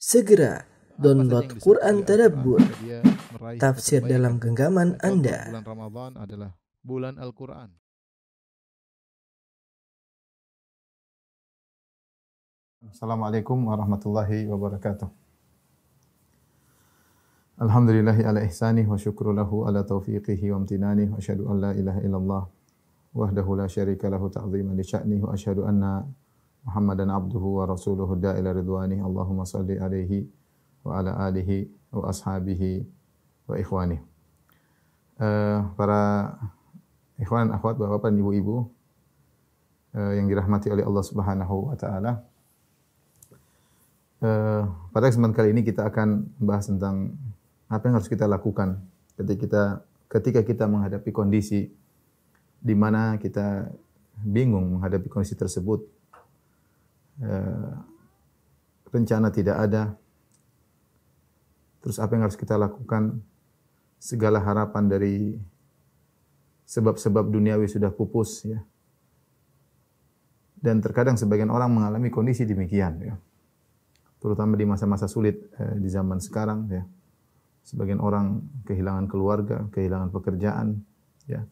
Segera download yang Quran disebut oleh Tadabbur, Al-Quran, dia meraih tafsir kebaikan. dalam genggaman Dan contoh Anda. bulan Ramadan adalah bulan Al-Quran. Assalamualaikum warahmatullahi wabarakatuh. Alhamdulillahi ala ihsanih wa syukru lahu ala taufiqihi wa amtinanih wa asyhadu an la ilaha illallah wahdahu la syarika lahu ta'ziman li sya'nih wa asyhadu anna Muhammadan abduhu wa rasuluhu da'ila ridwanih. Allahumma salli alaihi wa ala alihi wa ashabihi wa ikhwanih. Para ikhwan, akhwat, bapak-bapak dan ibu-ibu yang dirahmati oleh Allah Subhanahu wa taala. Pada kesempatan kali ini kita akan membahas tentang apa yang harus kita lakukan ketika kita menghadapi kondisi di mana kita bingung menghadapi kondisi tersebut. Rencana tidak ada. Terus apa yang harus kita lakukan? Segala harapan dari sebab-sebab duniawi sudah pupus, ya. Dan terkadang sebagian orang mengalami kondisi demikian, ya. Terutama di masa-masa sulit di zaman sekarang, ya. Sebagian orang kehilangan keluarga, kehilangan pekerjaan, ya.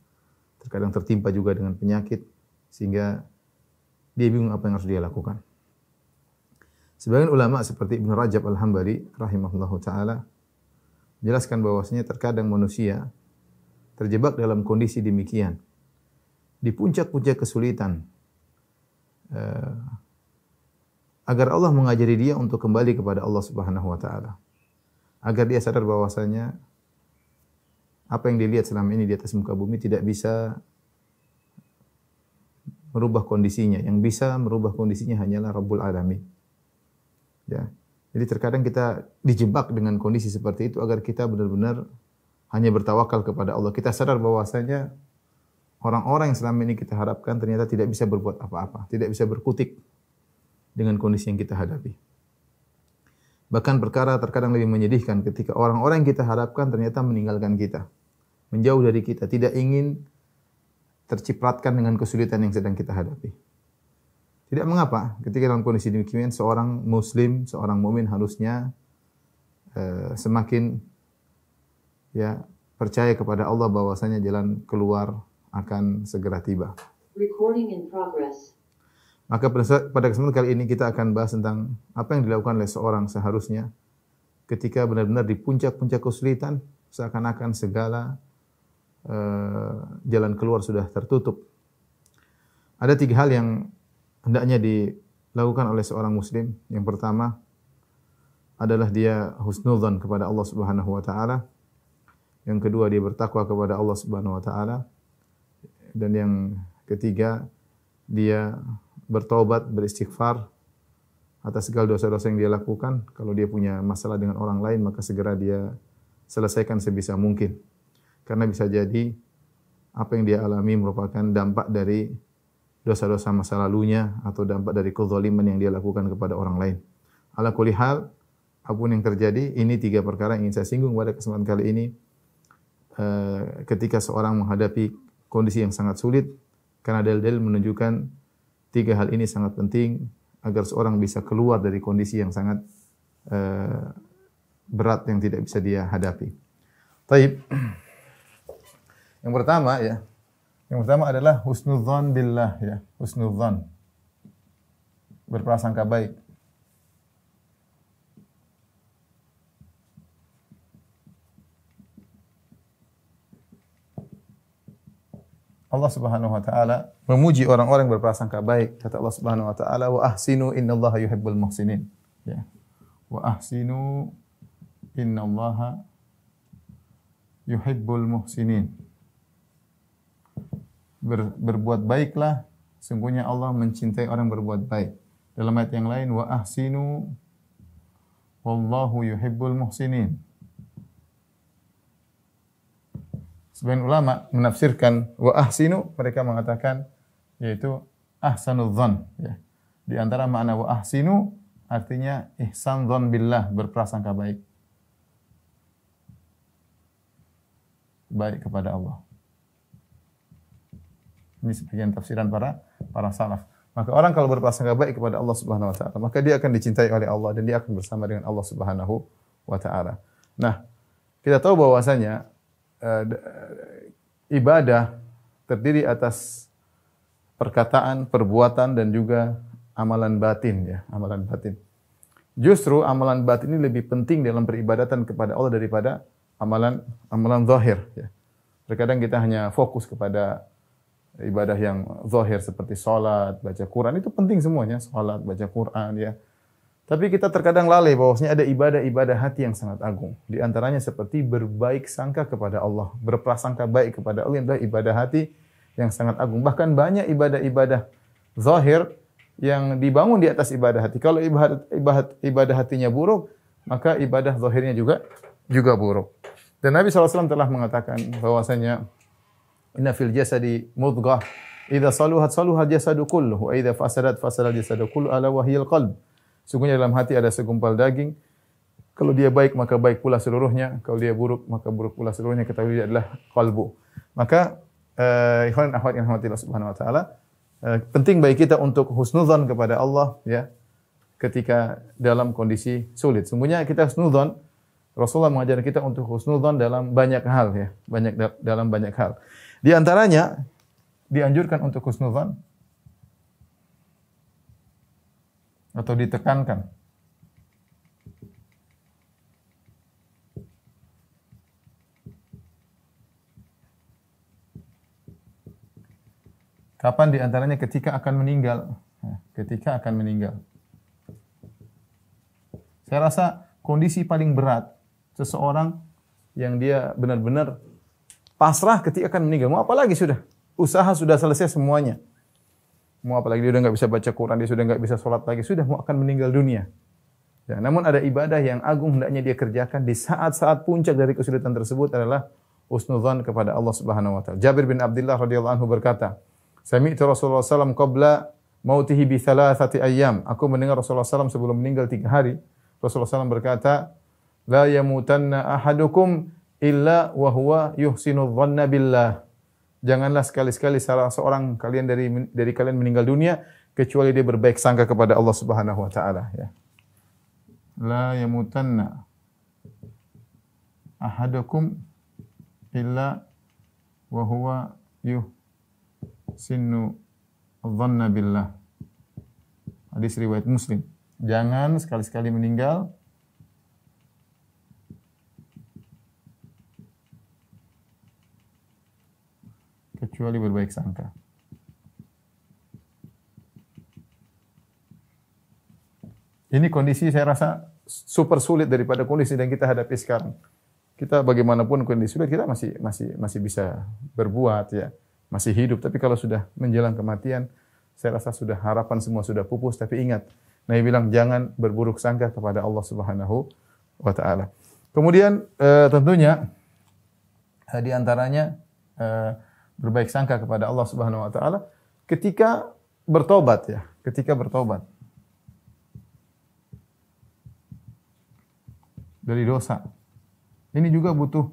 Terkadang tertimpa juga dengan penyakit sehingga dia bingung apa yang harus dia lakukan. Sebagian ulama seperti Ibnu Rajab Al-Hambali rahimahullahu taala menjelaskan bahwasanya terkadang manusia terjebak dalam kondisi demikian. Di puncak-puncak kesulitan, agar Allah mengajari dia untuk kembali kepada Allah Subhanahu wa taala. Agar dia sadar bahwasanya apa yang dilihat selama ini di atas muka bumi tidak bisa merubah kondisinya. Yang bisa merubah kondisinya hanyalah Rabbul Alamin. Ya. Jadi terkadang kita dijebak dengan kondisi seperti itu agar kita benar-benar hanya bertawakal kepada Allah. Kita sadar bahwasanya orang-orang yang selama ini kita harapkan ternyata tidak bisa berbuat apa-apa, tidak bisa berkutik dengan kondisi yang kita hadapi. Bahkan perkara terkadang lebih menyedihkan ketika orang-orang yang kita harapkan ternyata meninggalkan kita, menjauh dari kita, tidak ingin tercipratkan dengan kesulitan yang sedang kita hadapi. Tidak mengapa ketika dalam kondisi demikian seorang muslim, seorang mukmin harusnya semakin percaya kepada Allah bahwasanya jalan keluar akan segera tiba. Recording in progress. Maka pada kesempatan kali ini kita akan bahas tentang apa yang dilakukan oleh seorang seharusnya ketika benar-benar di puncak-puncak kesulitan, seakan-akan segala jalan keluar sudah tertutup. Ada 3 hal yang hendaknya dilakukan oleh seorang muslim. Yang pertama adalah dia husnudzan kepada Allah Subhanahu wa taala. Yang kedua dia bertakwa kepada Allah Subhanahu wa taala. Dan yang ketiga dia bertaubat, beristighfar atas segala dosa-dosa yang dia lakukan. Kalau dia punya masalah dengan orang lain, maka segera dia selesaikan sebisa mungkin. Karena bisa jadi apa yang dia alami merupakan dampak dari dosa-dosa masa lalunya atau dampak dari kezaliman yang dia lakukan kepada orang lain. Ala kulli hal, apapun yang terjadi, ini 3 perkara yang ingin saya singgung pada kesempatan kali ini. Ketika seorang menghadapi kondisi yang sangat sulit, karena dalil-dalil menunjukkan 3 hal ini sangat penting agar seorang bisa keluar dari kondisi yang sangat berat yang tidak bisa dia hadapi. Taib. Yang pertama adalah husnudzan billah, ya, husnudzan. Berprasangka baik. Allah Subhanahu wa taala memuji orang-orang yang berprasangka baik. Kata Allah Subhanahu wa taala, "Wa ahsinu innallaha yuhibbul muhsinin." Ya. Wa ahsinu innallaha yuhibbul muhsinin. Berbuat baiklah, sungguhnya Allah mencintai orang berbuat baik. Dalam ayat yang lain, "Wa ahsinu wallahu yuhibbul muhsinin." Sebagian ulama menafsirkan wa ahsinu, mereka mengatakan yaitu ahsanul dzan, ya. Di antara makna wa ahsinu artinya ihsan dzan billah, berprasangka baik. Baik kepada Allah. Ini sebagian tafsiran para salaf. Maka orang kalau berprasangka baik kepada Allah Subhanahu wa taala, maka dia akan dicintai oleh Allah dan dia akan bersama dengan Allah Subhanahu wa taala. Nah, kita tahu bahwasanya ibadah terdiri atas perkataan, perbuatan dan juga amalan batin ya, amalan batin. Justru amalan batin ini lebih penting dalam peribadatan kepada Allah daripada amalan zahir ya. Terkadang kita hanya fokus kepada ibadah yang zahir seperti salat, baca Quran, itu penting semuanya, salat, baca Quran ya. Tapi kita terkadang lalai bahwasanya ada ibadah-ibadah hati yang sangat agung. Di antaranya seperti berbaik sangka kepada Allah, berprasangka baik kepada Allah, adalah ibadah hati yang sangat agung. Bahkan banyak ibadah-ibadah zahir yang dibangun di atas ibadah hati. Kalau ibadah hatinya buruk, maka ibadah zahirnya juga buruk. Dan Nabi SAW telah mengatakan bahwasanya inna fil jasadi mudghah idza saluhat saluhal jasadu kulluhu wa idza fasadat fasadal jasadu kulluhu ala wahyil qalb. Sungguhnya dalam hati ada segumpal daging. Kalau dia baik maka baik pula seluruhnya, kalau dia buruk maka buruk pula seluruhnya. Ketahui dia adalah qalbu. Maka ikhwan akhwat yang rahmatillah subhanahu wa taala, penting bagi kita untuk husnudzon kepada Allah ya ketika dalam kondisi sulit. Sungguhnya kita husnudzon, Rasulullah mengajar kita untuk husnudzon dalam banyak hal ya, dalam banyak hal. Di antaranya dianjurkan untuk husnudzon atau ditekankan kapan di antaranya ketika akan meninggal. Ketika akan meninggal. Saya rasa kondisi paling berat seseorang yang dia benar-benar pasrah ketika akan meninggal. Mau apa lagi sudah? Usaha sudah selesai semuanya. Mau apa lagi? Dia sudah enggak bisa baca Quran, dia sudah enggak bisa sholat lagi, sudah mau akan meninggal dunia. Ya, namun ada ibadah yang agung hendaknya dia kerjakan di saat-saat puncak dari kesulitan tersebut adalah husnudzan kepada Allah Subhanahu wa taala. Jabir bin Abdullah radhiyallahu anhu berkata, "Sami'tu Rasulullah sallallahu qabla mautihi bi thalathati ayyam." Aku mendengar Rasulullah sallallahu sebelum meninggal 3 hari. Rasulullah sallallahu berkata, "La yamutanna ahadukum illa wa huwa yuhsinu dhanna billah." Janganlah sekali-sekali salah seorang kalian dari kalian meninggal dunia kecuali dia berbaik sangka kepada Allah Subhanahu wa taala ya. La yamutanna ahadukum illa wa huwa yuhsinu dhanna billah. Hadis riwayat Muslim. Jangan sekali-sekali meninggal kecuali berbaik sangka. Ini kondisi saya rasa super sulit daripada kondisi yang kita hadapi sekarang. Kita bagaimanapun kondisi sulit, kita masih bisa berbuat ya, masih hidup. Tapi kalau sudah menjelang kematian, saya rasa sudah harapan semua sudah pupus. Tapi ingat, Nabi bilang jangan berburuk sangka kepada Allah Subhanahu wa taala. Kemudian tentunya di antaranya berbaik sangka kepada Allah Subhanahu wa taala ketika bertobat ya, ketika bertobat dari dosa. Ini juga butuh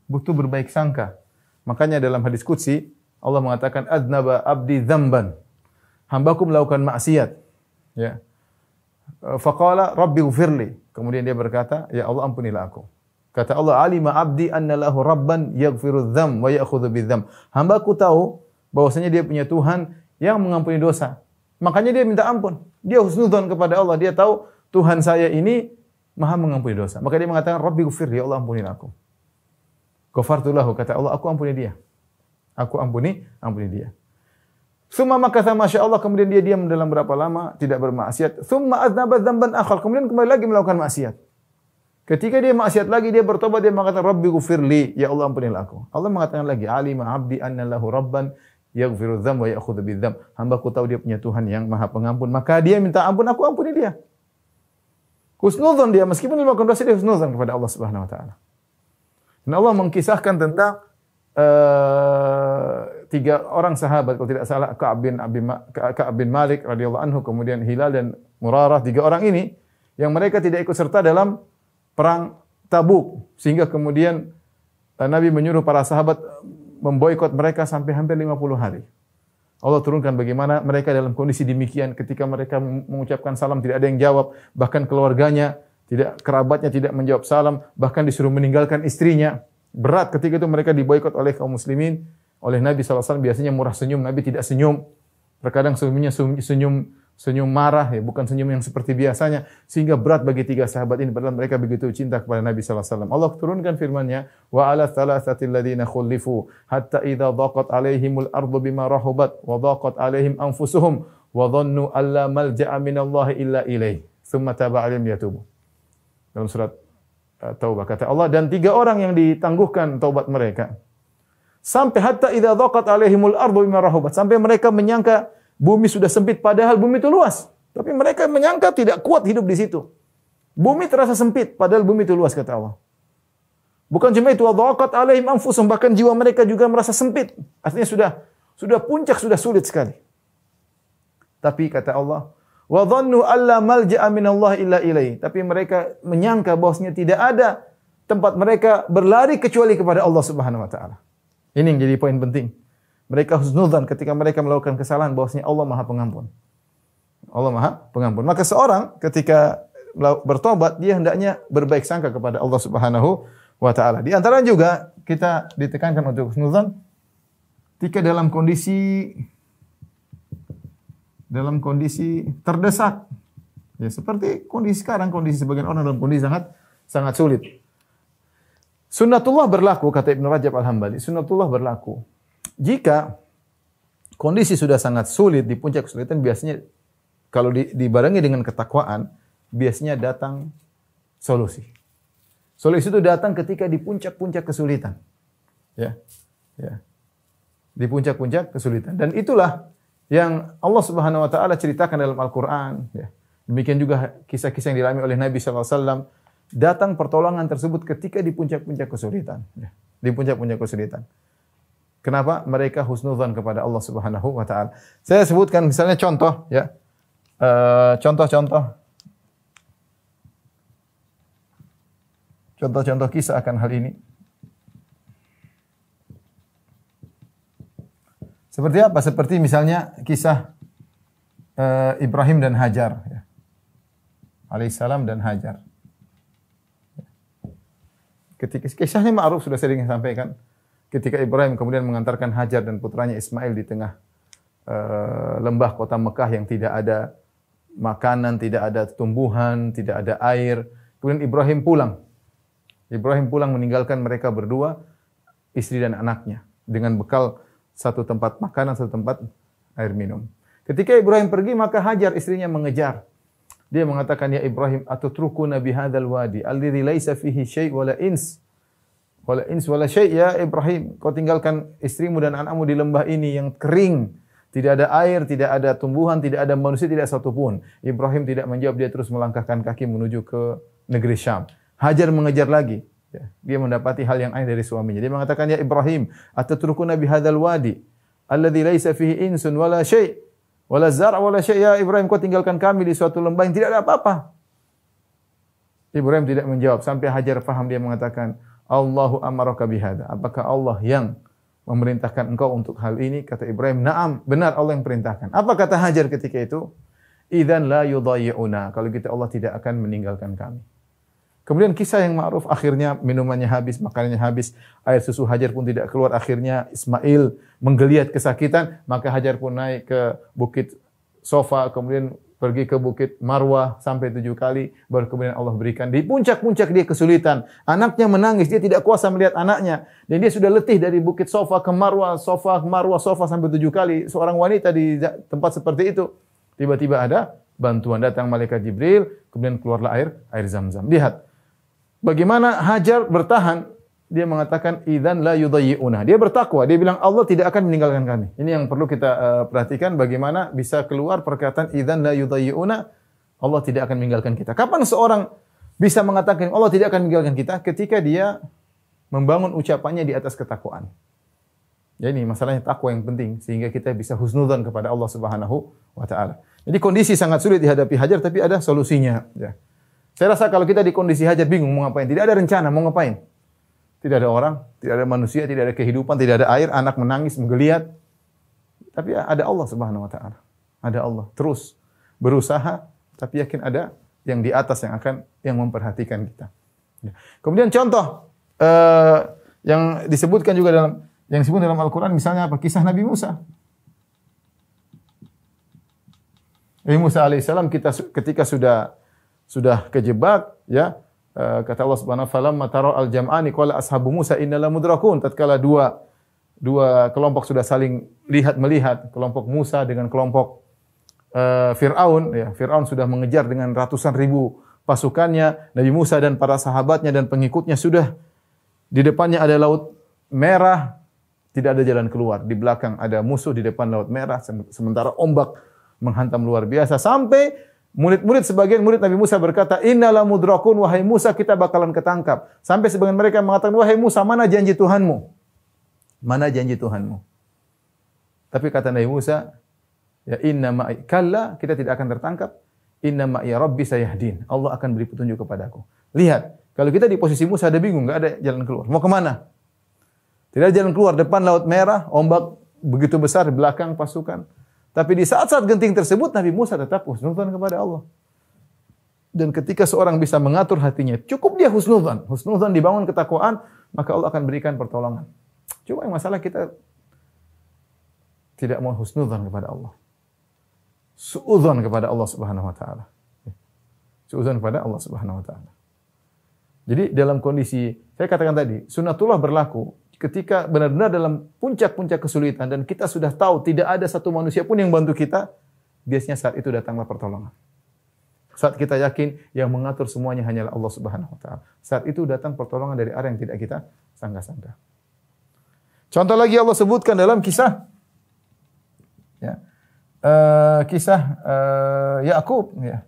berbaik sangka. Makanya dalam hadis qudsi Allah mengatakan adnaba abdi dzamban. Hambaku melakukan maksiat. Ya. Faqala rabbighfirli. Kemudian dia berkata, "Ya Allah ampunilah aku." Kata Allah, "Alima abdi anna lahu rabban yaghfiru dzam wa ya'khudhu bidzam." Hambaku tahu bahwasanya dia punya Tuhan yang mengampuni dosa. Makanya dia minta ampun. Dia husnudzon kepada Allah. Dia tahu Tuhan saya ini Maha mengampuni dosa. Maka dia mengatakan, "Rabbighfirli, ya Allah ampunilah aku." Ghafartu lahu, kata Allah, aku ampuni dia. Aku ampuni dia. Summa makatha masyaallah, kemudian dia diam dalam berapa lama tidak bermaksiat. Summa aznaba dzamban akhar, kemudian kembali lagi melakukan maksiat. Ketika dia maksiat lagi, dia bertobat, dia mengatakan Rabbighfirli, ya Allah ampunilah aku. Allah mengatakan lagi, "Alima 'abdi anna lahu rabban yaghfiru dzam wa ya'khudhu bidzam." Hambaku tahu dia punya Tuhan yang Maha Pengampun, maka dia minta ampun, aku ampuni dia. Husnudzon dia, meskipun dia melakukan dosa, dia husnudzon kepada Allah Subhanahu wa taala. Dan Allah mengkisahkan tentang 3 orang sahabat, kalau tidak salah Ka'ab bin Malik radhiyallahu anhu, kemudian Hilal dan Murarah. 3 orang ini yang mereka tidak ikut serta dalam perang Tabuk, sehingga kemudian Nabi menyuruh para sahabat memboikot mereka sampai hampir 50 hari. Allah turunkan bagaimana mereka dalam kondisi demikian ketika mereka mengucapkan salam tidak ada yang jawab, bahkan keluarganya, kerabatnya tidak menjawab salam, bahkan disuruh meninggalkan istrinya. Berat ketika itu mereka diboikot oleh kaum muslimin, oleh Nabi SAW biasanya murah senyum, Nabi tidak senyum. Terkadang senyum marah, ya, bukan senyum yang seperti biasanya, sehingga berat bagi tiga sahabat ini padahal mereka begitu cinta kepada Nabi SAW. Allah turunkan firman-Nya, wa ala thalathatil ladzina khulifu hatta idza dhaqat alaihimul ardu bima rahubat wa dhaqat alaihim anfusuhum wa dhannu alla malja'a minallahi illa ilaih thumma taba 'alaihim liyatubu. Dalam surat Taubah kata Allah, dan tiga orang yang ditangguhkan taubat mereka sampai hatta idza dhaqat alaihimul ardu bima rahubat, sampai mereka menyangka bumi sudah sempit padahal bumi itu luas. Tapi mereka menyangka tidak kuat hidup di situ. Bumi terasa sempit padahal bumi itu luas kata Allah. Bukan cuma itu, dhaqat alaihim anfusuhum, bahkan jiwa mereka juga merasa sempit. Artinya sudah puncak, sudah sulit sekali. Tapi kata Allah, wa dhannu alla malja'a minallahi illa ilaih. Tapi mereka menyangka bahwasanya tidak ada tempat mereka berlari kecuali kepada Allah Subhanahu wa taala. Ini yang jadi poin penting. Mereka husnudzan ketika mereka melakukan kesalahan bahwasanya Allah Maha Pengampun. Allah Maha Pengampun. Maka seorang ketika bertobat dia hendaknya berbaik sangka kepada Allah Subhanahu wa taala. Di antara juga kita ditekankan untuk husnudzan ketika dalam kondisi terdesak. Ya, seperti kondisi sekarang, kondisi sebagian orang dalam kondisi sangat sulit. Sunnatullah berlaku, kata Ibnu Rajab Al-Hambali, sunnatullah berlaku. Jika kondisi sudah sangat sulit, di puncak kesulitan, biasanya kalau dibarengi dengan ketakwaan, biasanya datang solusi. Solusi itu datang ketika di puncak-puncak kesulitan. Ya. Di puncak-puncak kesulitan. Dan itulah yang Allah Subhanahu wa taala ceritakan dalam Al-Qur'an, ya. Demikian juga kisah-kisah yang dialami oleh Nabi sallallahu alaihi wasallam. Datang pertolongan tersebut ketika di puncak-puncak kesulitan, ya. Di puncak-puncak kesulitan. Kenapa? Mereka husnudzan kepada Allah Subhanahu wa taala. Saya sebutkan misalnya contoh, ya. Contoh-contoh kisah akan hal ini. Seperti apa? Seperti misalnya kisah Ibrahim dan Hajar, ya. Alaihissalam dan Hajar. Ketika kisahnya ma'ruf, sudah sering sampaikan. Ketika Ibrahim kemudian mengantarkan Hajar dan putranya Ismail di tengah lembah kota Mekah yang tidak ada makanan, tidak ada tumbuhan, tidak ada air. Kemudian Ibrahim pulang. Meninggalkan mereka berdua, istri dan anaknya, dengan bekal satu tempat makanan, satu tempat air minum. Ketika Ibrahim pergi, maka Hajar istrinya mengejar. Dia mengatakan, ya Ibrahim, atutrukuna bihadzal wadi alladzi laisa fihi syai' wala ins wala syai'. Ya Ibrahim, kau tinggalkan istrimu dan anakmu di lembah ini yang kering, tidak ada air, tidak ada tumbuhan, tidak ada manusia, tidak satupun. Ibrahim tidak menjawab, dia terus melangkahkan kaki menuju ke negeri Syam. Hajar mengejar lagi. Ya, dia mendapati hal yang aneh dari suaminya. Dia mengatakan, ya Ibrahim, atatrukuna bihadzal wadi alladzi laisa fihi insun wala syai' wala zar' wala syai'. Ya Ibrahim, kau tinggalkan kami di suatu lembah yang tidak ada apa-apa. Ibrahim tidak menjawab sampai Hajar faham. Dia mengatakan, Allahu amaraka bihadza. Apakah Allah yang memerintahkan engkau untuk hal ini? Kata Ibrahim, na'am, benar Allah yang perintahkan. Apa kata Hajar ketika itu? Idzan la yudayyi'una. Kalau gitu Allah tidak akan meninggalkan kami. Kemudian kisah yang ma'ruf, akhirnya minumannya habis, makanannya habis, air susu Hajar pun tidak keluar. Akhirnya Ismail menggeliat kesakitan, maka Hajar pun naik ke bukit Sofa, kemudian pergi ke bukit Marwah sampai 7 kali, baru kemudian Allah berikan. Di puncak-puncak dia kesulitan, anaknya menangis, dia tidak kuasa melihat anaknya, dan dia sudah letih dari bukit Sofa ke Marwah, Sofa sampai 7 kali. Seorang wanita di tempat seperti itu, tiba-tiba ada bantuan, datang malaikat Jibril, kemudian keluarlah air Zam-Zam. Lihat bagaimana Hajar bertahan. Dia mengatakan, idzan la yudayyi'una. Dia bertakwa, dia bilang Allah tidak akan meninggalkan kami. Ini yang perlu kita perhatikan, bagaimana bisa keluar perkataan idzan la yudayyi'una, Allah tidak akan meninggalkan kita. Kapan seorang bisa mengatakan Allah tidak akan meninggalkan kita? Ketika dia membangun ucapannya di atas ketakwaan. Ya, ini masalahnya takwa yang penting, sehingga kita bisa husnudzan kepada Allah Subhanahu wa taala. Jadi kondisi sangat sulit dihadapi Hajar, tapi ada solusinya, ya. Saya rasa kalau kita di kondisi Hajar bingung mau ngapain, tidak ada rencana mau ngapain. Tidak ada orang, tidak ada manusia, tidak ada kehidupan, tidak ada air, anak menangis, menggeliat. tapi ada Allah Subhanahu wa taala. Ada Allah. Terus berusaha tapi yakin ada yang di atas yang memperhatikan kita. Kemudian contoh yang disebutkan juga yang disebut dalam Al-Qur'an misalnya apa? Kisah Nabi Musa. Nabi Musa alaihissalam ketika sudah kejebak, ya, kata Allah Subhanahu wa taala, "Falamma tara al-jam'ani qala ashabu Musa inna lamudrakun." Tatkala dua kelompok sudah saling melihat, kelompok Musa dengan kelompok Fir'aun, ya, Fir'aun sudah mengejar dengan ratusan ribu pasukannya, Nabi Musa dan para sahabatnya dan pengikutnya sudah di depannya ada laut merah, tidak ada jalan keluar. Di belakang ada musuh, di depan laut merah, sementara ombak menghantam luar biasa sampai sebagian murid Nabi Musa berkata, "Innala mudrakun, wahai Musa, kita bakalan ketangkap." Sampai sebagian mereka mengatakan, "Wahai Musa, mana janji Tuhanmu? Mana janji Tuhanmu?" Tapi kata Nabi Musa, "Ya inna ma'i kalla, kita tidak akan tertangkap. Inna ma'i rabbi sayahdin." Allah akan beri petunjuk kepadaku. Lihat, kalau kita di posisi Musa ada bingung, enggak ada jalan keluar. Mau kemana? Tidak ada jalan keluar, depan laut merah, ombak begitu besar, di belakang pasukan. Tapi di saat-saat genting tersebut, Nabi Musa tetap husnudzan kepada Allah. Dan ketika seorang bisa mengatur hatinya, cukup dia husnudzan. Husnudzan dibangun ketakwaan, maka Allah akan berikan pertolongan. Cuma yang masalah kita tidak mau husnudzan kepada Allah. Suudzan kepada Allah Subhanahu wa taala. Suudzan kepada Allah Subhanahu wa taala. Jadi dalam kondisi, saya katakan tadi, sunnatullah berlaku ketika benar-benar dalam puncak-puncak kesulitan dan kita sudah tahu tidak ada satu manusia pun yang bantu kita, biasanya saat itu datanglah pertolongan. Saat kita yakin yang mengatur semuanya hanyalah Allah Subhanahu wa taala. Saat itu datang pertolongan dari arah yang tidak kita sangka-sangka. Contoh lagi Allah sebutkan dalam kisah Yakub, ya.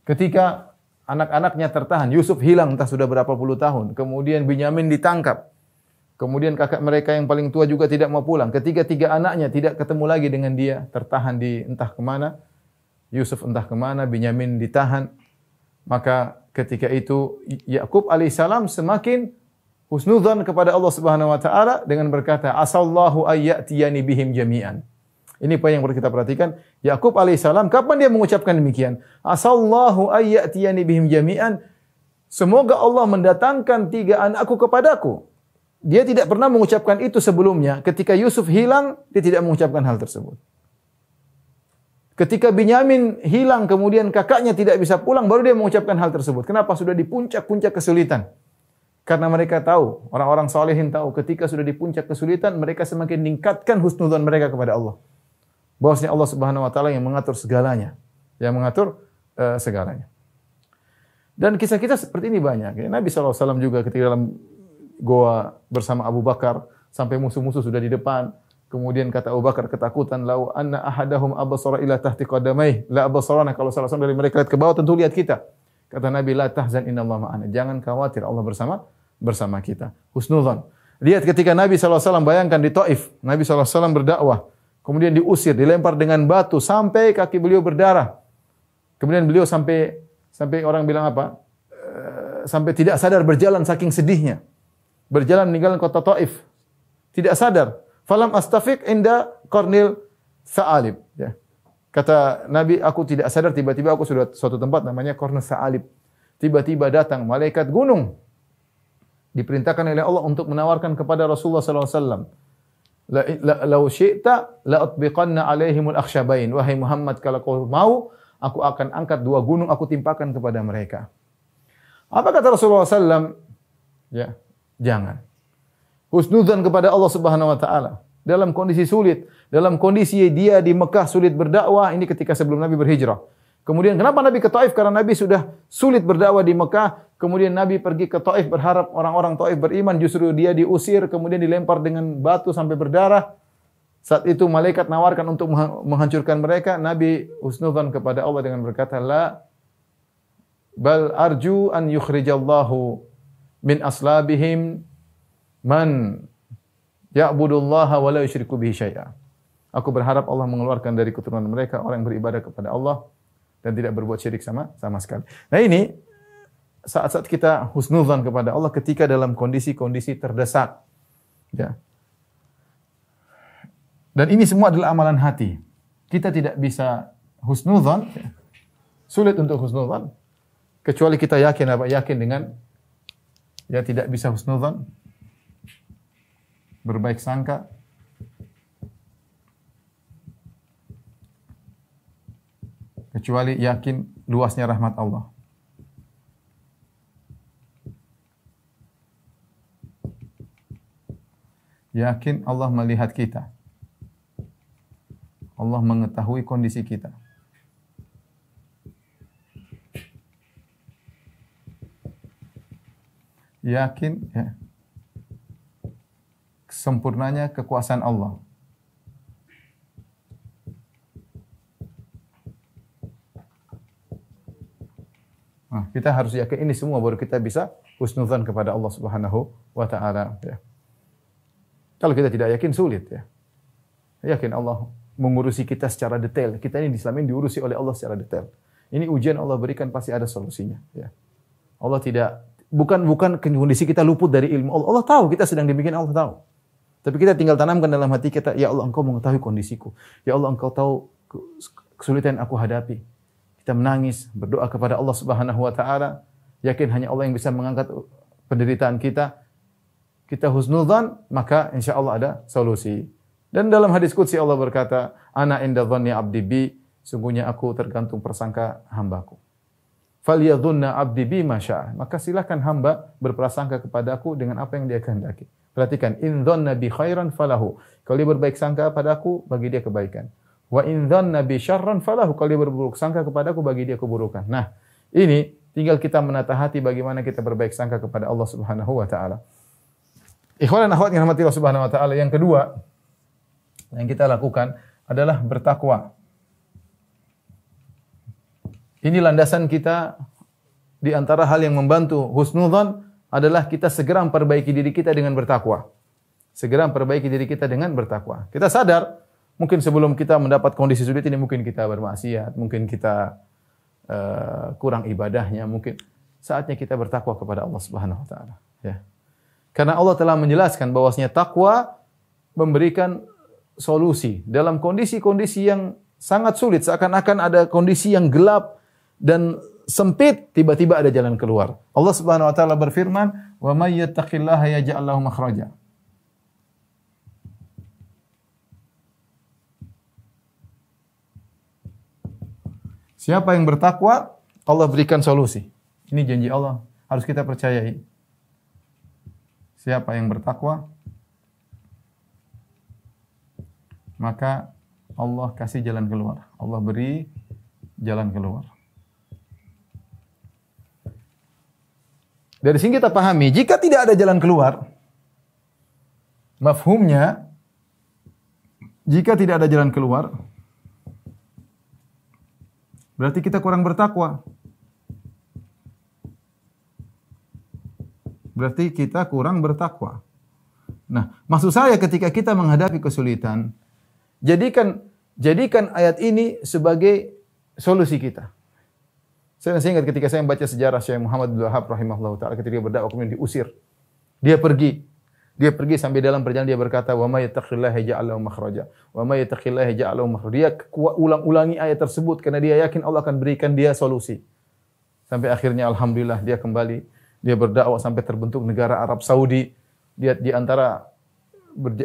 Ketika anak-anaknya tertahan, Yusuf hilang entah sudah berapa puluh tahun, kemudian Binyamin ditangkap. Kemudian kakak mereka yang paling tua juga tidak mau pulang. Tiga anaknya tidak ketemu lagi dengan dia, tertahan di entah kemana. Yusuf entah kemana, Binyamin ditahan. Maka ketika itu Yakub alaihissalam semakin husnudzan kepada Allah Subhanahu wa taala dengan berkata, "Asallahu ayyatiyani bihim jami'an." Ini apa yang perlu kita perhatikan. Yakub alaihissalam kapan dia mengucapkan demikian? Asallahu ayyatiyani bihim jami'an. Semoga Allah mendatangkan 3 anakku kepadaku. Dia tidak pernah mengucapkan itu sebelumnya. Ketika Yusuf hilang, dia tidak mengucapkan hal tersebut. Ketika Binyamin hilang, kemudian kakaknya tidak bisa pulang, baru dia mengucapkan hal tersebut. Kenapa? Sudah di puncak-puncak kesulitan. Karena mereka tahu, orang-orang salihin tahu, ketika sudah di puncak kesulitan, mereka semakin meningkatkan husnudzan mereka kepada Allah. Bahwasanya Allah Subhanahu wa taala yang mengatur segalanya. Yang mengatur segalanya. Dan kisah-kisah seperti ini banyak. Nabi SAW juga ketika dalam goa bersama Abu Bakar sampai musuh-musuh sudah di depan. Kemudian kata Abu Bakar ketakutan, "Lau anna ahadahum absara ila tahti qadamaihi la absarana." Kalau salah satu dari mereka lihat ke bawah tentu lihat kita. Kata Nabi, "La tahzan innallaha ma'ana." Jangan khawatir, Allah bersama kita. Husnudzan. Lihat ketika Nabi SAW bayangkan di Taif, Nabi SAW berdakwah, kemudian diusir, dilempar dengan batu sampai kaki beliau berdarah. Kemudian beliau sampai orang bilang apa? Sampai tidak sadar berjalan saking sedihnya. Berjalan meninggalkan kota Taif. Tidak sadar. Falam astafiq inda qarnil Sa'alib. Ya. Kata Nabi, aku tidak sadar, tiba-tiba aku sudah suatu tempat namanya Qarnul Sa'alib. Tiba-tiba datang malaikat gunung. Diperintahkan oleh Allah untuk menawarkan kepada Rasulullah SAW. Lau syi'ta la'utbiqanna alaihimul akhsyabain. Wahai Muhammad, kalau kau mau, aku akan angkat 2 gunung, aku timpakan kepada mereka. Apa kata Rasulullah SAW? Ya. Jangan. Husnudzan kepada Allah Subhanahu wa taala dalam kondisi sulit, dalam kondisi dia di Mekah sulit berdakwah, ini ketika sebelum Nabi berhijrah. Kemudian kenapa Nabi ke Taif? Karena Nabi sudah sulit berdakwah di Mekah, kemudian Nabi pergi ke Taif berharap orang-orang Taif beriman, justru dia diusir, kemudian dilempar dengan batu sampai berdarah. Saat itu malaikat nawarkan untuk menghancurkan mereka, Nabi husnudzan kepada Allah dengan berkata, "La bal arju an yukhrijallahu min aslabihim man ya'budullaha wa la yusyriku bihi syai'a." Aku berharap Allah mengeluarkan dari keturunan mereka orang yang beribadah kepada Allah dan tidak berbuat syirik sama sekali. Nah ini saat-saat kita husnudzan kepada Allah ketika dalam kondisi-kondisi terdesak. Ya. Dan ini semua adalah amalan hati. Kita tidak bisa husnudzan, sulit untuk husnudzan, kecuali kita yakin dengan tidak bisa husnudzan, berbaik sangka. Kecuali yakin luasnya rahmat Allah. Yakin Allah melihat kita. Allah mengetahui kondisi kita. Yakin sempurnanya kekuasaan Allah. Nah, kita harus yakin ini semua baru kita bisa husnudzan kepada Allah Subhanahu wa taala, ya. Kalau kita tidak yakin sulit, ya. Yakin Allah mengurusi kita secara detail. Kita ini di Islam ini diurusi oleh Allah secara detail. Ini ujian Allah berikan pasti ada solusinya, ya. Allah tidak bukan kondisi kita luput dari ilmu Allah. Allah tahu kita sedang demikian, Allah tahu. Tapi kita tinggal tanamkan dalam hati kita, ya Allah Engkau mengetahui kondisiku. Ya Allah Engkau tahu kesulitan yang aku hadapi. Kita menangis, berdoa kepada Allah Subhanahu wa taala, yakin hanya Allah yang bisa mengangkat penderitaan kita. Kita husnudzan, maka insyaallah ada solusi. Dan dalam hadis qudsi Allah berkata, "Ana inda dhanni 'abdi bi", sungguhnya aku tergantung persangka hambaku. "Falyadhunna 'abdi bi ma syaa", maka silakan hamba berprasangka kepadaku dengan apa yang dia kehendaki. Perhatikan, in dhanna bi khairan falahu. Kalau dia berbaik sangka padaku, bagi dia kebaikan. Wa in dhanna bi syarran falahu. Kalau dia berburuk sangka kepadaku, bagi dia keburukan. Nah, ini tinggal kita menata hati bagaimana kita berbaik sangka kepada Allah Subhanahu wa taala. Ikhwan dan akhwat yang dirahmati Allah Subhanahu wa taala, yang kedua yang kita lakukan adalah bertakwa. Ini landasan kita di antara hal yang membantu husnudzan adalah kita segera memperbaiki diri kita dengan bertakwa. Segera memperbaiki diri kita dengan bertakwa. Kita sadar mungkin sebelum kita mendapat kondisi sulit ini mungkin kita bermaksiat, mungkin kita kurang ibadahnya, mungkin saatnya kita bertakwa kepada Allah Subhanahu wa taala, ya. Karena Allah telah menjelaskan bahwasanya takwa memberikan solusi dalam kondisi-kondisi yang sangat sulit, seakan-akan ada kondisi yang gelap dan sempit, tiba-tiba ada jalan keluar. Allah Subhanahu wa taala berfirman, "Wa may yattaqillaha yaj'al lahu makhraja." Siapa yang bertakwa, Allah berikan solusi. Ini janji Allah, harus kita percayai. Siapa yang bertakwa, maka Allah kasih jalan keluar. Allah beri jalan keluar. Dari sini kita pahami, jika tidak ada jalan keluar, mafhumnya, jika tidak ada jalan keluar, berarti kita kurang bertakwa. Berarti kita kurang bertakwa. Nah, maksud saya ketika kita menghadapi kesulitan, jadikan ayat ini sebagai solusi kita. Saya masih ingat ketika saya membaca sejarah Syekh Muhammad bin Wahab rahimahullah ta'ala ketika berdakwah kemudian diusir. Dia pergi sampai dalam perjalanan dia berkata, "Wa may yattaqillaha yaj'al lahu makhraja. Wa may yattaqillaha yaj'al lahu makhraja." Dia ulang-ulangi ayat tersebut karena dia yakin Allah akan berikan dia solusi. Sampai akhirnya alhamdulillah dia kembali. Dia berdakwah sampai terbentuk negara Arab Saudi. Dia di antara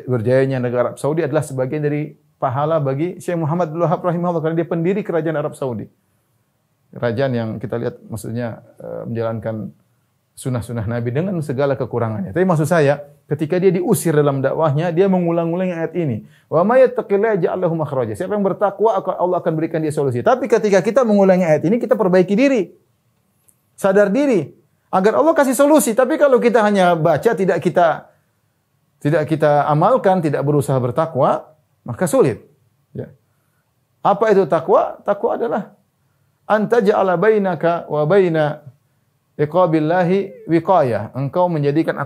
berjayanya negara Arab Saudi adalah sebagian dari pahala bagi Syekh Muhammad bin Wahab rahimahullah karena dia pendiri kerajaan Arab Saudi. Kerajaan yang kita lihat maksudnya menjalankan sunnah-sunnah Nabi dengan segala kekurangannya. Tapi maksud saya, ketika dia diusir dalam dakwahnya, dia mengulang-ulangi ayat ini. Wa may yattaqillaha yaj'al lahu makhraja. Siapa yang bertakwa, Allah akan berikan dia solusi. Tapi ketika kita mengulangi ayat ini, kita perbaiki diri. Sadar diri agar Allah kasih solusi. Tapi kalau kita hanya baca, tidak kita amalkan, tidak berusaha bertakwa, maka sulit. Ya. Apa itu takwa? Takwa adalah anta ja'ala bainaka wa baina iqabillahi wiqayah. Engkau menjadikan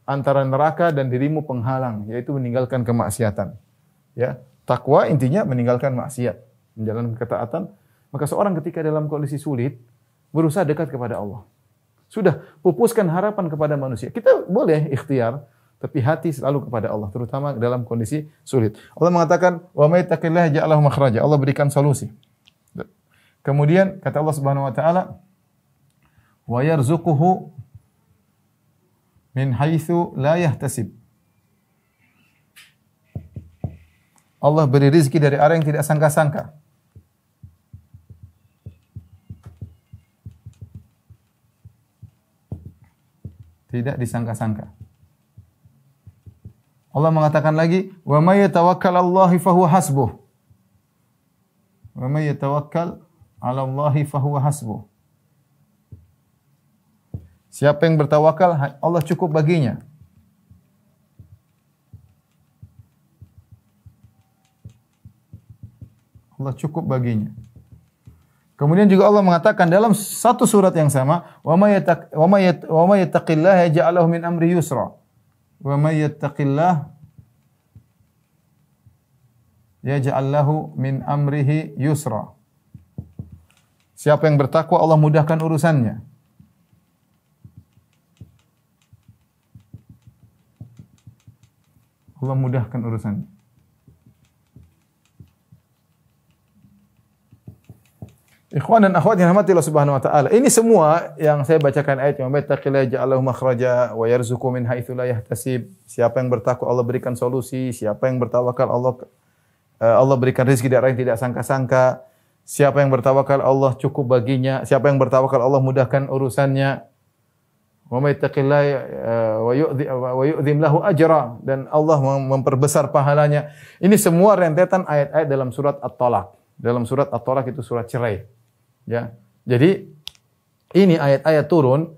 antara neraka dan dirimu penghalang, yaitu meninggalkan kemaksiatan. Ya, takwa intinya meninggalkan maksiat, menjalankan ketaatan. Maka seorang ketika dalam kondisi sulit berusaha dekat kepada Allah. Sudah pupuskan harapan kepada manusia. Kita boleh ikhtiar tapi hati selalu kepada Allah, terutama dalam kondisi sulit. Allah mengatakan, "Wa may yattaqillaha yaj'al lahu makhraja." Allah berikan solusi. Kemudian kata Allah Subhanahu wa taala, "Wa yarzuquhu min haitsu la yahtasib." Allah beri rezeki dari arah yang tidak sangka-sangka. Tidak disangka-sangka. Allah mengatakan lagi, "Wa may yatawakkal 'alallahi fahuwa hasbuh." Wa may yatawakkal 'alallahi fahuwa hasbuh. Siapa yang bertawakal, Allah cukup baginya. Allah cukup baginya. Kemudian juga Allah mengatakan dalam satu surat yang sama, "Wa may yattaqillaha yaj'al lahu min amri yusra." Wa may yattaqillah yaj'al lahu min amrihi yusra. Siapa yang bertakwa, Allah mudahkan urusannya. Allah mudahkan urusannya. Ikhwan dan akhwat yang dirahmati Allah Subhanahu wa taala. Ini semua yang saya bacakan ayat yang "Wattaqillaha ja'alahu makhraja wa yarzuqhu min haitsu la yahtasib." Siapa yang bertakwa Allah berikan solusi, siapa yang bertawakal Allah berikan rezeki dari yang tidak sangka-sangka. Siapa yang bertawakal Allah cukup baginya, siapa yang bertawakal Allah mudahkan urusannya. Wa may yattaqillaha wa yu'dhim lahu ajra, dan Allah memperbesar pahalanya. Ini semua rentetan ayat-ayat dalam surat At-Talaq. Dalam surat At-Talaq itu surat cerai. Ya. Jadi ini ayat-ayat turun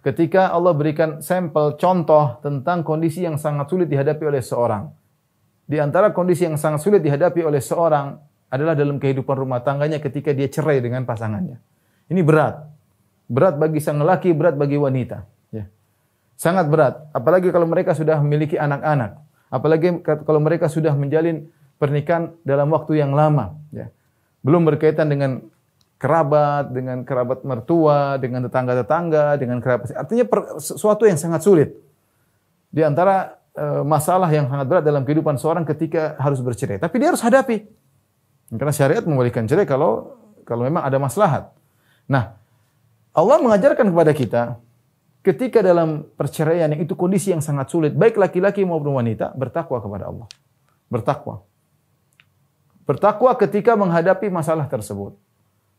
ketika Allah berikan sampel contoh tentang kondisi yang sangat sulit dihadapi oleh seorang. Di antara kondisi yang sangat sulit dihadapi oleh seorang adalah dalam kehidupan rumah tangganya ketika dia cerai dengan pasangannya. Ini berat. Berat bagi sang lelaki, berat bagi wanita. Ya. Sangat berat. Apalagi kalau mereka sudah memiliki anak-anak. Apalagi kalau mereka sudah menjalin pernikahan dalam waktu yang lama. Ya. Belum berkaitan dengan kerabat mertua, dengan tetangga-tetangga, dengan kerabat. Artinya sesuatu yang sangat sulit. Di antara masalah yang sangat berat dalam kehidupan seorang ketika harus bercerai. Tapi dia harus hadapi. Karena syariat membolehkan cerai kalau memang ada maslahat. Nah, Allah mengajarkan kepada kita ketika dalam perceraian yang itu kondisi yang sangat sulit, baik laki-laki maupun wanita, bertakwa kepada Allah. Bertakwa. Bertakwa ketika menghadapi masalah tersebut.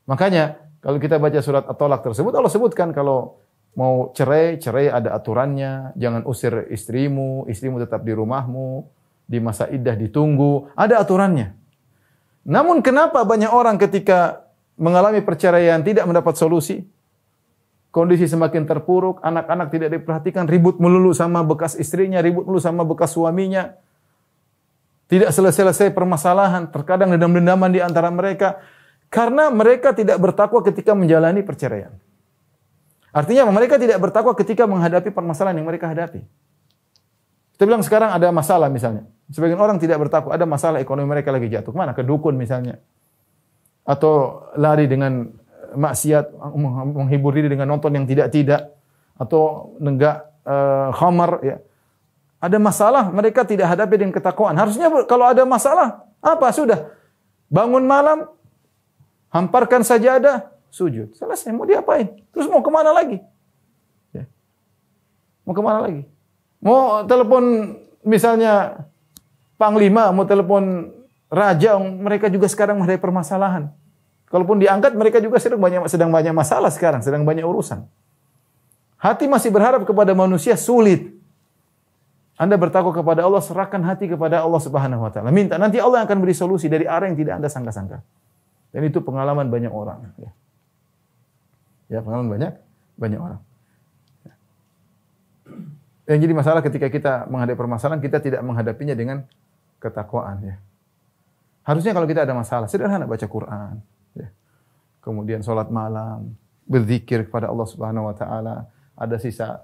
Makanya kalau kita baca surat At-Talaq tersebut, Allah sebutkan kalau mau cerai ada aturannya. Jangan usir istrimu tetap di rumahmu, di masa iddah ditunggu, ada aturannya. Namun kenapa banyak orang ketika mengalami perceraian tidak mendapat solusi? Kondisi semakin terpuruk, anak-anak tidak diperhatikan, ribut melulu sama bekas istrinya, ribut melulu sama bekas suaminya. Tidak selesai-selesai permasalahan, terkadang dendam-dendaman di antara mereka. Karena mereka tidak bertakwa ketika menjalani perceraian. Artinya mereka tidak bertakwa ketika menghadapi permasalahan yang mereka hadapi. Kita bilang sekarang ada masalah misalnya. Sebagian orang tidak bertakwa, ada masalah ekonomi mereka lagi jatuh. Kemana? Ke dukun misalnya. Atau lari dengan maksiat, menghibur diri dengan nonton yang tidak-tidak. Atau nenggak khamar. Ya. Ada masalah, mereka tidak hadapi dengan ketakwaan. Harusnya kalau ada masalah, apa? Sudah. Bangun malam, hamparkan sajadah, sujud. Selesai, mau diapain? Terus mau kemana lagi? Ya. Mau kemana lagi? Mau telepon misalnya panglima, mau telepon raja, mereka juga sekarang menghadapi permasalahan. Kalaupun diangkat, mereka juga sedang banyak masalah sekarang, sedang banyak urusan. Hati masih berharap kepada manusia sulit. Anda bertakwa kepada Allah, serahkan hati kepada Allah Subhanahu wa taala. Minta, nanti Allah akan beri solusi dari arah yang tidak Anda sangka-sangka. Dan itu pengalaman banyak orang. Ya, pengalaman banyak orang. Yang jadi masalah ketika kita menghadapi permasalahan, kita tidak menghadapinya dengan ketakwaan. Ya. Harusnya kalau kita ada masalah, sederhana baca Quran. Ya. Kemudian sholat malam, berzikir kepada Allah Subhanahu wa taala, ada sisa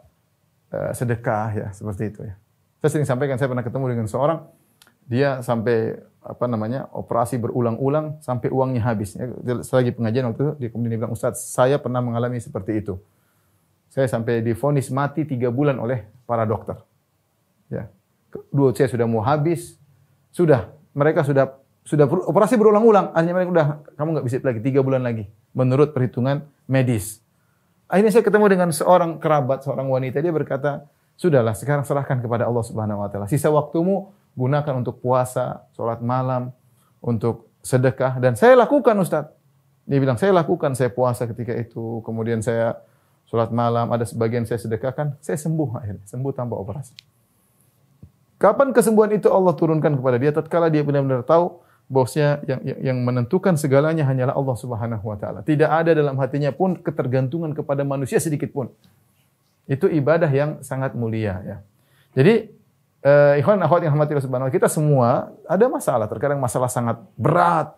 sedekah, ya, seperti itu. Ya. Saya sering sampaikan, saya pernah ketemu dengan seorang, dia sampai operasi berulang-ulang sampai uangnya habis. Selagi pengajian waktu itu, dia kemudian bilang, "Ustaz, saya pernah mengalami seperti itu. Saya sampai divonis mati 3 bulan oleh para dokter. Ya. Duit saya sudah mau habis. Sudah, mereka sudah operasi berulang-ulang. Akhirnya mereka udah, kamu nggak bisa lagi 3 bulan lagi menurut perhitungan medis. Akhirnya saya ketemu dengan seorang kerabat, seorang wanita, dia berkata, "Sudahlah, sekarang serahkan kepada Allah Subhanahu wa taala. Sisa waktumu gunakan untuk puasa, salat malam, untuk sedekah." Dan saya lakukan, Ustaz. Dia bilang, "Saya lakukan, saya puasa ketika itu, kemudian saya salat malam, ada sebagian saya sedekahkan, saya sembuh akhirnya, sembuh tanpa operasi." Kapan kesembuhan itu Allah turunkan kepada dia? Tatkala dia benar-benar tahu bahwasanya yang menentukan segalanya hanyalah Allah Subhanahu wa taala. Tidak ada dalam hatinya pun ketergantungan kepada manusia sedikit pun. Itu ibadah yang sangat mulia ya. Jadi ikhwan akhwat yang rahmati Allah Subhanahu wa taala, kita semua ada masalah, terkadang masalah sangat berat.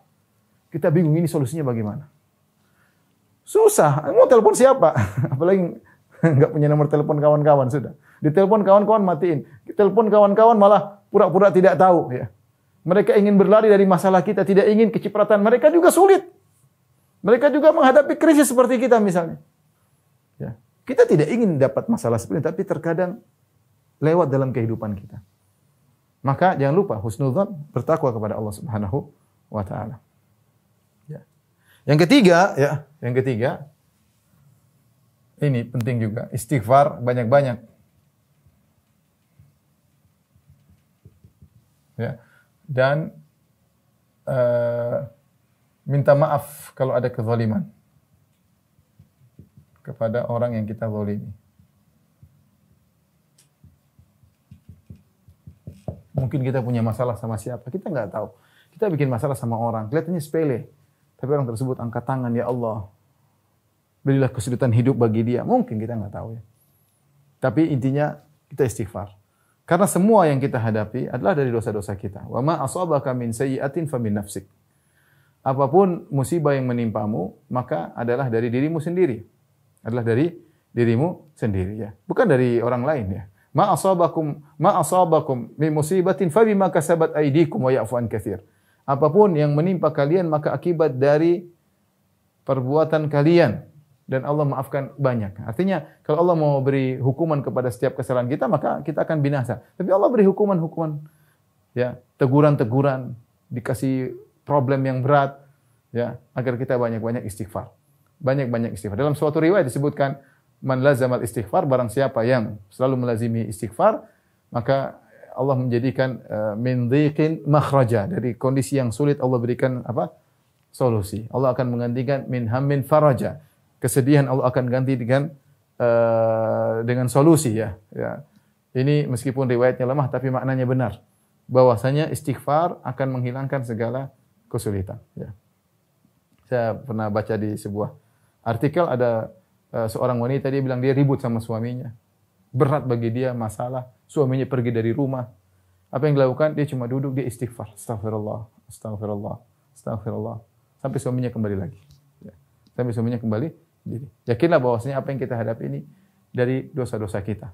Kita bingung ini solusinya bagaimana. Susah, mau telepon siapa? Apalagi enggak punya nomor telepon kawan-kawan sudah. Ditelepon kawan-kawan matiin. Telepon kawan-kawan malah pura-pura tidak tahu ya. Mereka ingin berlari dari masalah kita, tidak ingin kecipratan. Mereka juga sulit. Mereka juga menghadapi krisis seperti kita misalnya. Ya. Kita tidak ingin dapat masalah seperti ini, tapi terkadang lewat dalam kehidupan kita. Maka jangan lupa husnudzon, bertakwa kepada Allah Subhanahu wa taala. Ya. Yang ketiga, ini penting juga, istighfar banyak-banyak. Ya. Dan minta maaf kalau ada kezaliman kepada orang yang kita zalimi. Mungkin kita punya masalah sama siapa, kita nggak tahu. Kita bikin masalah sama orang, kelihatannya sepele. Tapi orang tersebut angkat tangan, "Ya Allah, berilah kesulitan hidup bagi dia." Mungkin kita nggak tahu ya. Tapi intinya kita istighfar. Karena semua yang kita hadapi adalah dari dosa-dosa kita. Wa ma asabaka min sayyi'atin famin nafsik. Apapun musibah yang menimpamu, maka adalah dari dirimu sendiri. Adalah dari dirimu sendiri ya. Bukan dari orang lain ya. Ma asabakum min musibatin fabima kasabat aydikum wa ya'fu an katsir. Apapun yang menimpa kalian maka akibat dari perbuatan kalian. Dan Allah maafkan banyak. Artinya, kalau Allah mau beri hukuman kepada setiap kesalahan kita, maka kita akan binasa. Tapi Allah beri hukuman-hukuman, ya, teguran-teguran, dikasih problem yang berat, ya, agar kita banyak-banyak istighfar. Banyak-banyak istighfar. Dalam suatu riwayat disebutkan, "Man lazamal istighfar," barang siapa yang selalu melazimi istighfar, maka Allah menjadikan min dhiqin makhraja. Dari kondisi yang sulit Allah berikan apa? Solusi. Allah akan menggantikan min hammin faraja. Kesedihan Allah akan ganti dengan solusi ya. Ya. Ini meskipun riwayatnya lemah tapi maknanya benar. Bahwasanya istighfar akan menghilangkan segala kesulitan. Ya. Saya pernah baca di sebuah artikel ada seorang wanita, dia bilang dia ribut sama suaminya. Berat bagi dia masalah, suaminya pergi dari rumah. Apa yang dilakukan? Dia cuma duduk, dia istighfar. Astagfirullah, astagfirullah, astagfirullah. Sampai suaminya kembali lagi. Ya. Sampai suaminya kembali. Yakinlah bahwasanya apa yang kita hadapi ini dari dosa-dosa kita.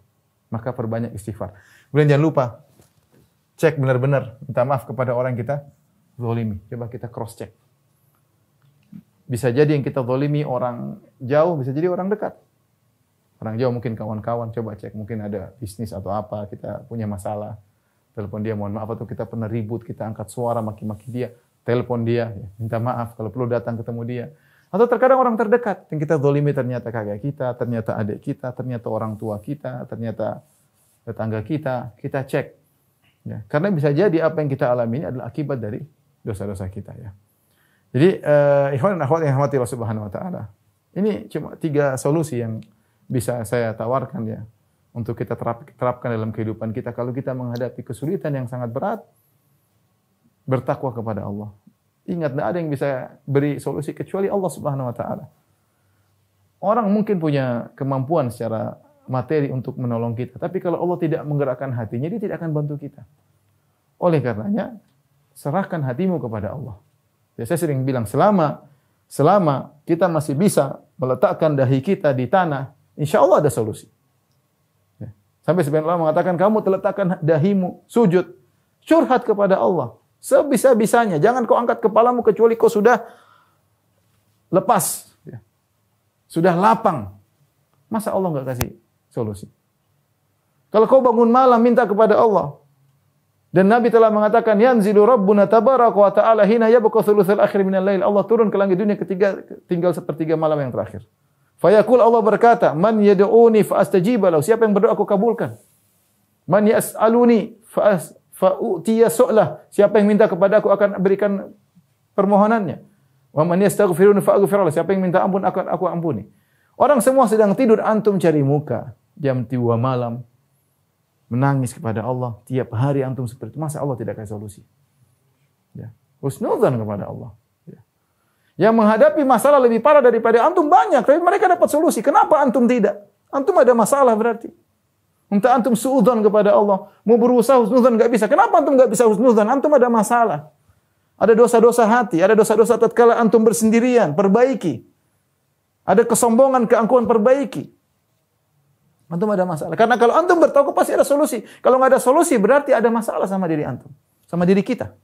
Maka perbanyak istighfar. Kemudian jangan lupa cek benar-benar, minta maaf kepada orang yang kita zalimi. Coba kita cross check. Bisa jadi yang kita zalimi orang jauh, bisa jadi orang dekat. Orang jauh mungkin kawan-kawan, coba cek, mungkin ada bisnis atau apa, kita punya masalah. Telepon dia, mohon maaf, atau kita pernah ribut, kita angkat suara maki-maki dia, telepon dia, minta maaf, kalau perlu datang ketemu dia. Atau terkadang orang terdekat yang kita zalimi ternyata kakak kita, ternyata adik kita, ternyata orang tua kita, ternyata tetangga kita cek. Ya, karena bisa jadi apa yang kita alami ini adalah akibat dari dosa-dosa kita ya. Jadi ikhwan dan akhwat yang dirahmati Allah Subhanahu wa taala. Ini cuma 3 solusi yang bisa saya tawarkan ya untuk kita terapkan dalam kehidupan kita kalau kita menghadapi kesulitan yang sangat berat. Bertakwa kepada Allah. Ingat, tidak ada yang bisa beri solusi kecuali Allah Subhanahu wa taala. Orang mungkin punya kemampuan secara materi untuk menolong kita, tapi kalau Allah tidak menggerakkan hatinya, dia tidak akan bantu kita. Oleh karenanya, serahkan hatimu kepada Allah. Ya, saya sering bilang, selama kita masih bisa meletakkan dahi kita di tanah, insya Allah ada solusi. Ya. Sampai sebagian ulama mengatakan, kamu letakkan dahimu, sujud, curhat kepada Allah. Sebisa-bisanya. Jangan kau angkat kepalamu kecuali kau sudah lepas. Ya. Sudah lapang. Masa Allah enggak kasih solusi? Kalau kau bangun malam minta kepada Allah. Dan Nabi telah mengatakan yanzilu rabbuna tabaraka wa ta'ala hina yabqa thulutsal akhir minal lail. Allah turun ke langit dunia ketiga tinggal sepertiga malam yang terakhir. Fayaqul Allah berkata, "Man yad'uni fa astajib lahu." Siapa yang berdoa aku kabulkan. "Man yas'aluni fa utiya su'lah." Siapa yang minta kepada aku akan berikan permohonannya. "Wa man yastaghfiruni fa aghfir lahu." Siapa yang minta ampun akan aku ampuni. Orang semua sedang tidur, antum cari muka jam 2 malam. Menangis kepada Allah. Tiap hari antum seperti itu. Masa Allah tidak kasih solusi? Ya. Husnudzan kepada Allah. Ya. Yang menghadapi masalah lebih parah daripada antum banyak. Tapi mereka dapat solusi. Kenapa antum tidak? Antum ada masalah berarti. Minta antum suudzon kepada Allah. Mau berusaha husnudzan enggak bisa. Kenapa antum enggak bisa husnudzan? Antum ada masalah. Ada dosa-dosa hati. Ada dosa-dosa tatkala antum bersendirian. Perbaiki. Ada kesombongan, keangkuhan, perbaiki. Antum ada masalah. Karena kalau antum bertaubat pasti ada solusi. Kalau nggak ada solusi berarti ada masalah sama diri antum, sama diri kita.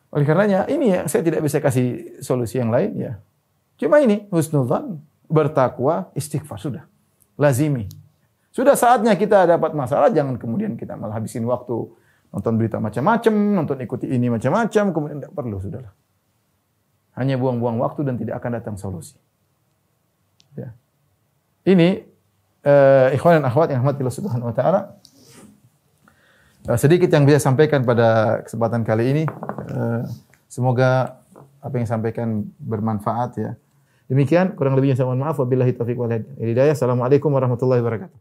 Oleh karenanya ini ya saya tidak bisa kasih solusi yang lain ya. Cuma ini husnudzan, bertakwa, istighfar sudah. Lazimi. Sudah saatnya kita dapat masalah jangan kemudian kita malah habisin waktu nonton berita macam-macam, nonton ikuti ini macam-macam, kemudian tidak perlu sudahlah. Hanya buang-buang waktu dan tidak akan datang solusi. Ya. Ini ikhwan dan akhwat yang rahmati Allah Subhanahu wa taala. Sedikit yang bisa sampaikan pada kesempatan kali ini. Semoga apa yang sampaikan bermanfaat ya. Demikian kurang lebihnya saya mohon maaf wabillahi taufiq wal hidayah. Assalamualaikum warahmatullahi wabarakatuh.